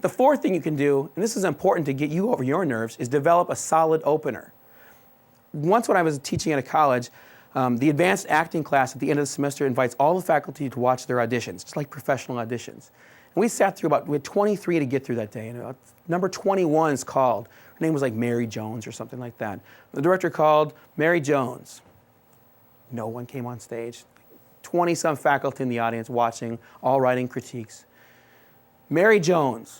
The fourth thing you can do, and this is important to get you over your nerves, is develop a solid opener. Once when I was teaching at a college, the advanced acting class at the end of the semester invites all the faculty to watch their auditions, just like professional auditions. And we sat through we had 23 to get through that day. And number 21 is called. Her name was like Mary Jones or something like that. The director called Mary Jones. No one came on stage. 20-some faculty in the audience watching, all writing critiques. Mary Jones.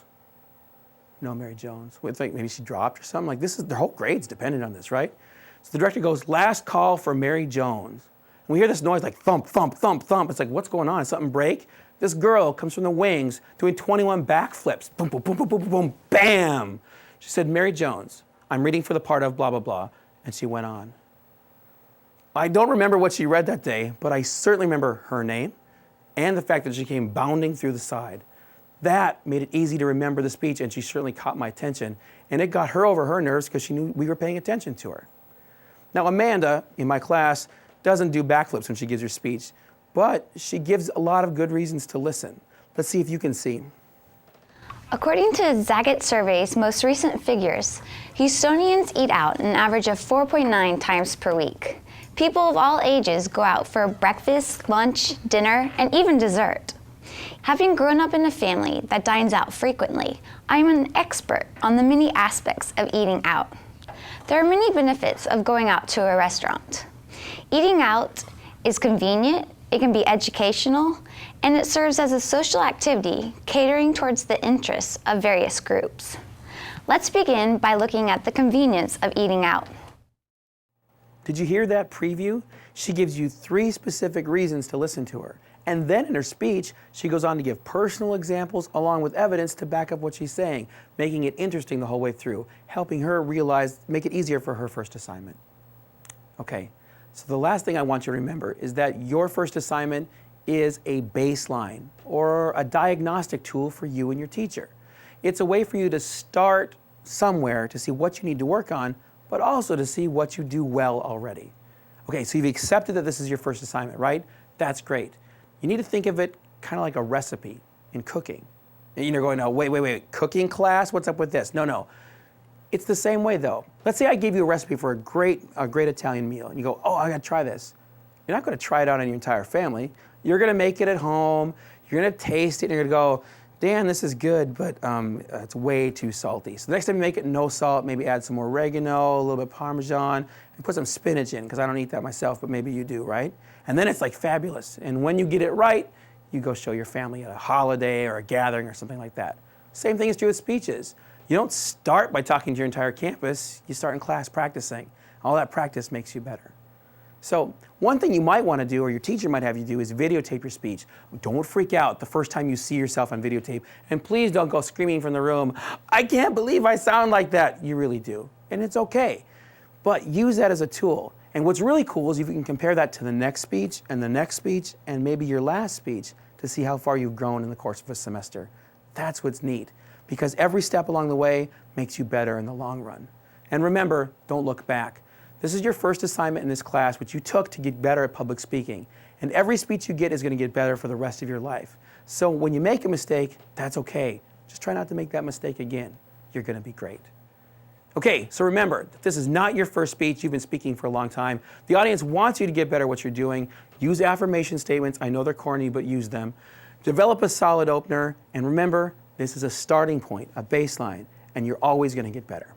No Mary Jones. We think maybe she dropped or something. Like their whole grade's dependent on this, right? So the director goes, last call for Mary Jones. And we hear this noise like thump, thump, thump, thump. It's like, what's going on? Did something break? This girl comes from the wings doing 21 backflips. Boom, boom, boom, boom, boom, boom, bam. She said, Mary Jones, I'm reading for the part of blah, blah, blah. And she went on. I don't remember what she read that day, but I certainly remember her name and the fact that she came bounding through the side. That made it easy to remember the speech, and she certainly caught my attention. And it got her over her nerves because she knew we were paying attention to her. Now, Amanda, in my class, doesn't do backflips when she gives her speech, but she gives a lot of good reasons to listen. Let's see if you can see. According to Zagat Survey's most recent figures, Houstonians eat out an average of 4.9 times per week. People of all ages go out for breakfast, lunch, dinner, and even dessert. Having grown up in a family that dines out frequently, I am an expert on the many aspects of eating out. There are many benefits of going out to a restaurant. Eating out is convenient, it can be educational, and it serves as a social activity catering towards the interests of various groups. Let's begin by looking at the convenience of eating out. Did you hear that preview? She gives you 3 specific reasons to listen to her. And then in her speech, she goes on to give personal examples along with evidence to back up what she's saying, making it interesting the whole way through, helping her make it easier for her first assignment. Okay, so the last thing I want you to remember is that your first assignment is a baseline or a diagnostic tool for you and your teacher. It's a way for you to start somewhere to see what you need to work on, but also to see what you do well already. Okay, so you've accepted that this is your first assignment, right? That's great. You need to think of it kind of like a recipe in cooking. And you're going, oh, wait, cooking class? What's up with this? No. It's the same way though. Let's say I gave you a recipe for a great Italian meal, and you go, oh, I gotta try this. You're not gonna try it out on your entire family. You're gonna make it at home, you're gonna taste it, and you're gonna go, Dan, this is good, but it's way too salty. So the next time you make it no salt, maybe add some more oregano, a little bit of Parmesan, and put some spinach in, because I don't eat that myself, but maybe you do, right? And then it's like fabulous. And when you get it right, you go show your family at a holiday or a gathering or something like that. Same thing is true with speeches. You don't start by talking to your entire campus, you start in class practicing. All that practice makes you better. So one thing you might want to do, or your teacher might have you do, is videotape your speech. Don't freak out the first time you see yourself on videotape. And please don't go screaming from the room, I can't believe I sound like that. You really do. And it's okay. But use that as a tool. And what's really cool is if you can compare that to the next speech and the next speech and maybe your last speech to see how far you've grown in the course of a semester. That's what's neat. Because every step along the way makes you better in the long run. And remember, don't look back. This is your first assignment in this class, which you took to get better at public speaking. And every speech you get is going to get better for the rest of your life. So when you make a mistake, that's okay. Just try not to make that mistake again. You're going to be great. Okay, so remember, this is not your first speech. You've been speaking for a long time. The audience wants you to get better at what you're doing. Use affirmation statements. I know they're corny, but use them. Develop a solid opener. And remember, this is a starting point, a baseline, and you're always going to get better.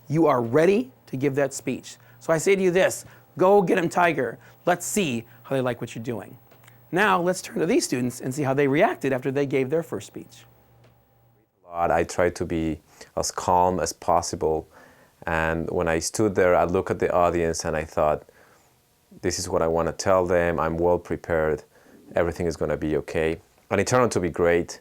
You are ready to give that speech. So I say to you this, go get them, Tiger. Let's see how they like what you're doing. Now let's turn to these students and see how they reacted after they gave their first speech. I tried to be as calm as possible, and when I stood there, I looked at the audience and I thought, this is what I want to tell them, I'm well prepared, everything is going to be okay. And it turned out to be great.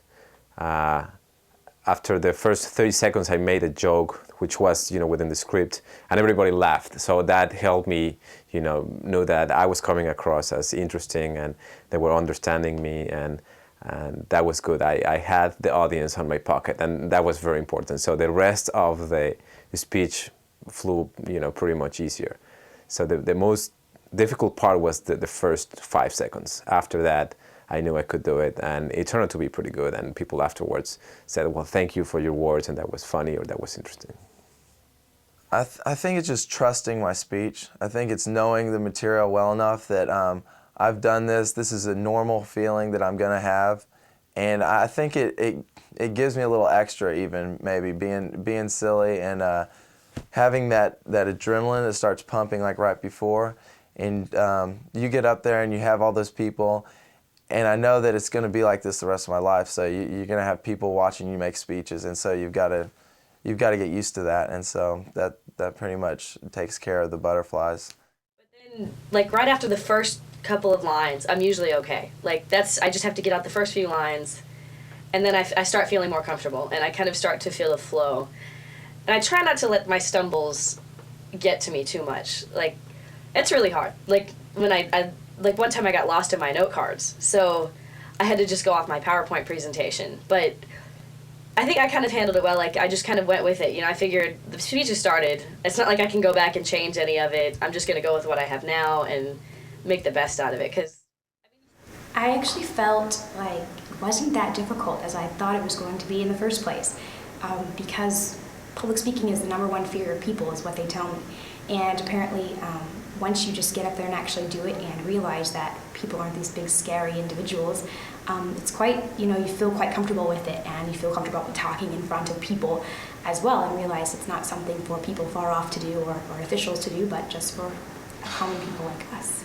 After the first 30 seconds, I made a joke, which was, within the script, and everybody laughed. So that helped me, know that I was coming across as interesting and they were understanding me, and that was good. I had the audience on my pocket, and that was very important. So the rest of the speech flew, pretty much easier. So the most difficult part was the first 5 seconds. After that, I knew I could do it, and it turned out to be pretty good. And people afterwards said, well, thank you for your words, and that was funny, or that was interesting. I think it's just trusting my speech. I think it's knowing the material well enough that I've done this. This is a normal feeling that I'm gonna have, and I think it gives me a little extra, even maybe being silly and having that adrenaline that starts pumping like right before, and you get up there and you have all those people, and I know that it's gonna be like this the rest of my life. So you're gonna have people watching you make speeches, and so you've got to get used to that, and so that pretty much takes care of the butterflies. But then, like right after the first couple of lines, I'm usually okay. Like I just have to get out the first few lines, and then I start feeling more comfortable, and I kind of start to feel a flow. And I try not to let my stumbles get to me too much. Like, it's really hard. Like when I like one time I got lost in my note cards, so I had to just go off my PowerPoint presentation, but I think I kind of handled it well. Like, I just kind of went with it. You know, I figured the speech has started. It's not like I can go back and change any of it. I'm just going to go with what I have now and make the best out of it. Because I actually felt like it wasn't that difficult as I thought it was going to be in the first place, because public speaking is the #1 fear of people, is what they tell me. And apparently, once you just get up there and actually do it and realize that people aren't these big, scary individuals, it's quite, you feel quite comfortable with it, and you feel comfortable talking in front of people as well, and realize it's not something for people far off to do or officials to do, but just for common people like us.